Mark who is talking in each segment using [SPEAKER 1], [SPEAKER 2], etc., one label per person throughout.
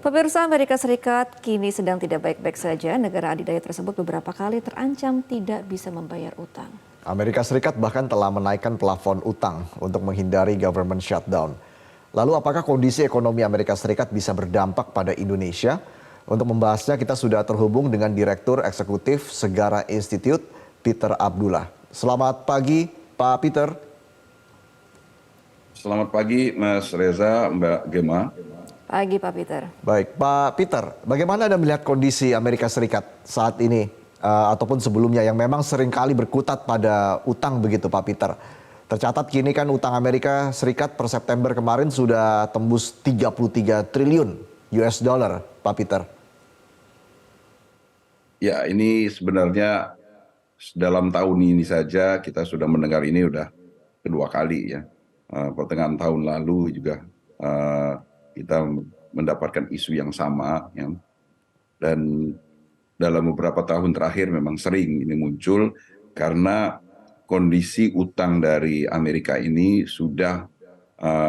[SPEAKER 1] Pemirsa, Amerika Serikat kini sedang tidak baik-baik saja. Negara adidaya tersebut beberapa kali terancam tidak bisa membayar utang.
[SPEAKER 2] Amerika Serikat bahkan telah menaikkan plafon utang untuk menghindari government shutdown. Lalu apakah kondisi ekonomi Amerika Serikat bisa berdampak pada Indonesia? Untuk membahasnya kita sudah terhubung dengan Direktur Eksekutif Segara Institute, Peter Abdullah. Selamat pagi, Pak Peter.
[SPEAKER 3] Selamat pagi, Mas Reza, Mbak Gema.
[SPEAKER 1] Pagi, Pak Peter.
[SPEAKER 2] Baik, Pak Peter, bagaimana Anda melihat kondisi Amerika Serikat saat ini ataupun sebelumnya yang memang seringkali berkutat pada utang begitu, Pak Peter? Tercatat kini kan utang Amerika Serikat per September kemarin sudah tembus 33 triliun US dollar, Pak Peter.
[SPEAKER 3] Ya, ini sebenarnya dalam tahun ini saja kita sudah mendengar ini udah kedua kali ya. Pertengahan tahun lalu juga kita mendapatkan isu yang sama ya. Dan dalam beberapa tahun terakhir memang sering ini muncul karena kondisi utang dari Amerika ini sudah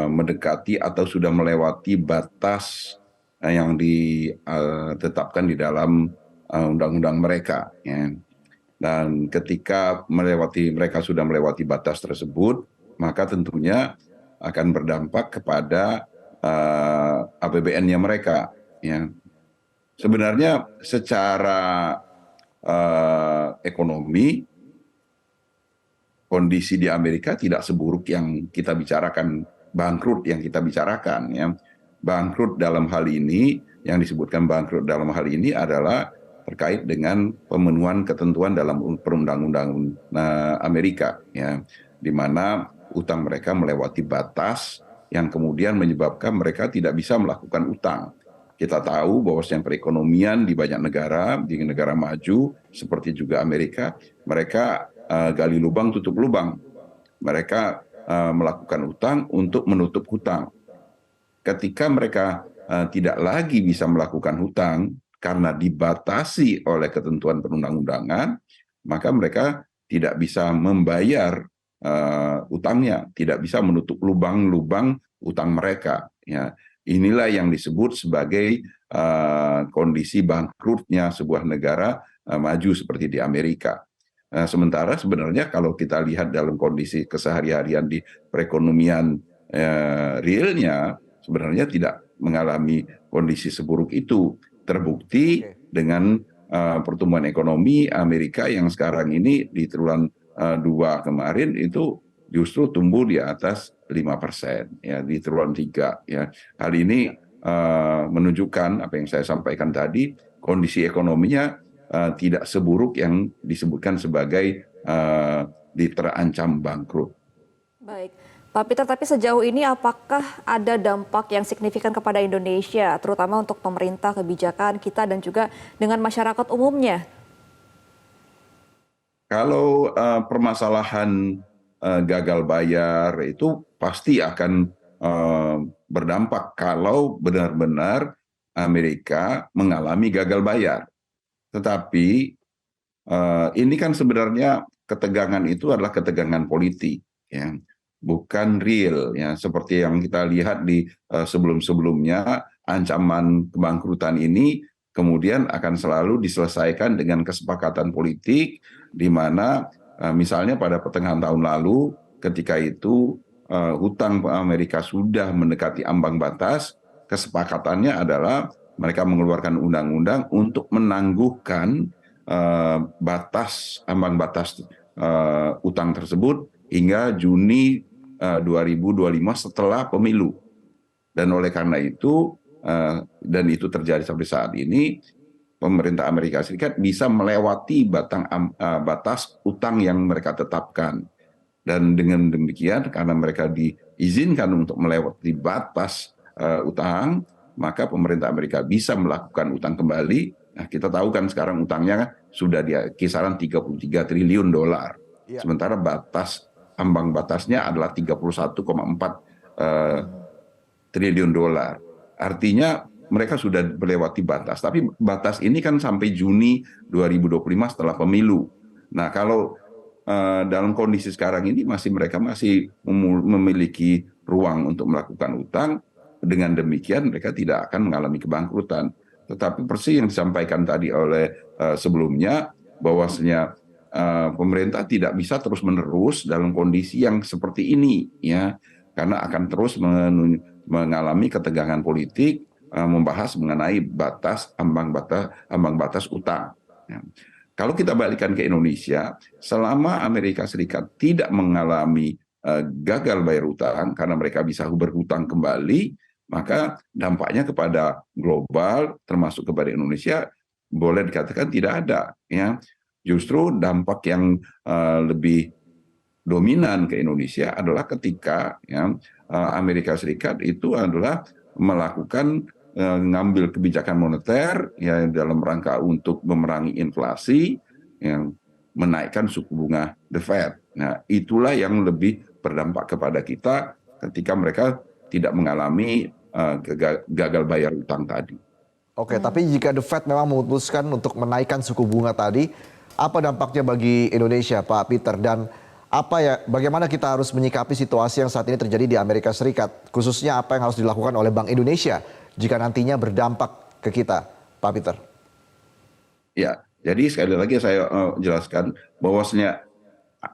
[SPEAKER 3] mendekati atau sudah melewati batas yang ditetapkan di dalam undang-undang mereka ya. Dan ketika mereka sudah melewati batas tersebut, maka tentunya akan berdampak kepada APBN-nya mereka ya. Sebenarnya secara ekonomi kondisi di Amerika tidak seburuk yang kita bicarakan, bangkrut yang kita bicarakan ya. Bangkrut dalam hal ini, yang disebutkan bangkrut dalam hal ini adalah terkait dengan pemenuhan ketentuan dalam perundang-undangan Amerika ya, di mana utang mereka melewati batas yang kemudian menyebabkan mereka tidak bisa melakukan utang. Kita tahu bahwa perekonomian di banyak negara, di negara maju seperti juga Amerika, mereka gali lubang tutup lubang. Mereka melakukan utang untuk menutup hutang. Ketika mereka tidak lagi bisa melakukan hutang karena dibatasi oleh ketentuan perundang-undangan, maka mereka tidak bisa membayar utangnya, tidak bisa menutup lubang-lubang utang mereka. Ya, inilah yang disebut sebagai kondisi bangkrutnya sebuah negara maju seperti di Amerika. Sementara sebenarnya kalau kita lihat dalam kondisi keseharian di perekonomian realnya, sebenarnya tidak mengalami kondisi seburuk itu. Terbukti dengan pertumbuhan ekonomi Amerika yang sekarang ini di triwulan 2 kemarin itu justru tumbuh di atas 5% ya, di triwulan 3 ya. Hal ini menunjukkan apa yang saya sampaikan tadi, kondisi ekonominya tidak seburuk yang disebutkan sebagai terancam bangkrut.
[SPEAKER 1] Baik, Pak Peter, tapi sejauh ini apakah ada dampak yang signifikan kepada Indonesia, terutama untuk pemerintah, kebijakan kita dan juga dengan masyarakat umumnya?
[SPEAKER 3] Kalau permasalahan gagal bayar itu pasti akan berdampak kalau benar-benar Amerika mengalami gagal bayar. Tetapi ini kan sebenarnya ketegangan itu adalah ketegangan politik, ya, bukan real, ya. Seperti yang kita lihat di sebelum-sebelumnya, ancaman kebangkrutan ini kemudian akan selalu diselesaikan dengan kesepakatan politik, di mana misalnya pada pertengahan tahun lalu, ketika itu hutang Amerika sudah mendekati ambang batas, kesepakatannya adalah mereka mengeluarkan undang-undang untuk menangguhkan ambang batas utang tersebut hingga Juni 2025 setelah pemilu. Dan oleh karena itu, dan itu terjadi sampai saat ini, pemerintah Amerika Serikat bisa melewati batas utang yang mereka tetapkan. Dan dengan demikian, karena mereka diizinkan untuk melewati batas utang, maka pemerintah Amerika bisa melakukan utang kembali. Nah, kita tahu kan sekarang utangnya sudah di kisaran 33 triliun dolar. Ya. Sementara ambang batasnya adalah 31,4 triliun dolar. Artinya mereka sudah melewati batas. Tapi batas ini kan sampai Juni 2025 setelah pemilu. Nah, kalau dalam kondisi sekarang ini mereka masih memiliki ruang untuk melakukan utang, dengan demikian mereka tidak akan mengalami kebangkrutan. Tetapi persis yang disampaikan tadi oleh sebelumnya, bahwasanya pemerintah tidak bisa terus-menerus dalam kondisi yang seperti ini, ya, karena akan terus mengalami ketegangan politik, membahas mengenai ambang batas utang. Ya. Kalau kita balikkan ke Indonesia, selama Amerika Serikat tidak mengalami gagal bayar utang karena mereka bisa berhutang kembali, maka dampaknya kepada global termasuk kepada Indonesia boleh dikatakan tidak ada, ya. Justru dampak yang lebih dominan ke Indonesia adalah ketika, ya, Amerika Serikat itu adalah melakukan ngambil kebijakan moneter, ya, dalam rangka untuk memerangi inflasi, yang menaikkan suku bunga the Fed. Nah, itulah yang lebih berdampak kepada kita ketika mereka tidak mengalami gagal bayar utang tadi.
[SPEAKER 2] Oke, tapi jika The Fed memang memutuskan untuk menaikkan suku bunga tadi, apa dampaknya bagi Indonesia, Pak Peter? Dan bagaimana kita harus menyikapi situasi yang saat ini terjadi di Amerika Serikat? Khususnya apa yang harus dilakukan oleh Bank Indonesia jika nantinya berdampak ke kita, Pak Peter?
[SPEAKER 3] Ya, jadi sekali lagi saya jelaskan bahwasanya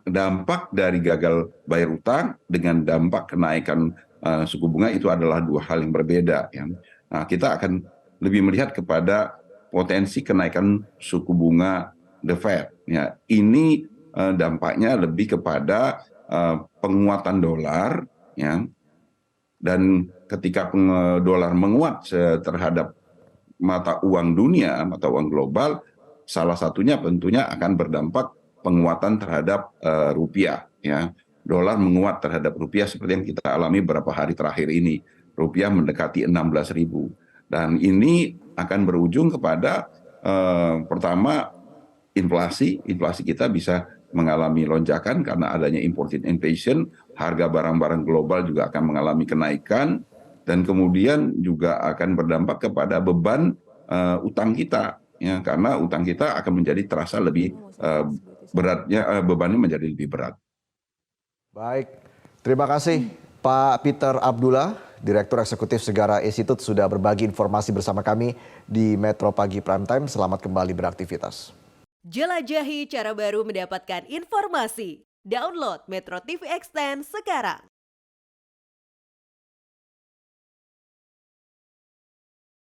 [SPEAKER 3] dampak dari gagal bayar utang dengan dampak kenaikan suku bunga itu adalah dua hal yang berbeda, ya. Nah, kita akan lebih melihat kepada potensi kenaikan suku bunga the Fed. Ya, ini dampaknya lebih kepada penguatan dolar, ya. Dan ketika dolar menguat terhadap mata uang dunia, mata uang global, salah satunya tentunya akan berdampak penguatan terhadap rupiah, ya. Dolar menguat terhadap rupiah seperti yang kita alami beberapa hari terakhir ini. Rupiah mendekati 16.000. Dan ini akan berujung kepada pertama inflasi kita bisa mengalami lonjakan karena adanya imported inflation, harga barang-barang global juga akan mengalami kenaikan, dan kemudian juga akan berdampak kepada beban utang kita, ya, karena utang kita akan menjadi terasa lebih beratnya, bebannya menjadi lebih berat.
[SPEAKER 2] Baik, terima kasih Pak Peter Abdullah, Direktur Eksekutif Segara Institute, sudah berbagi informasi bersama kami di Metro Pagi Prime Time. Selamat kembali beraktivitas.
[SPEAKER 4] Jelajahi cara baru mendapatkan informasi. Download Metro TV Extend sekarang.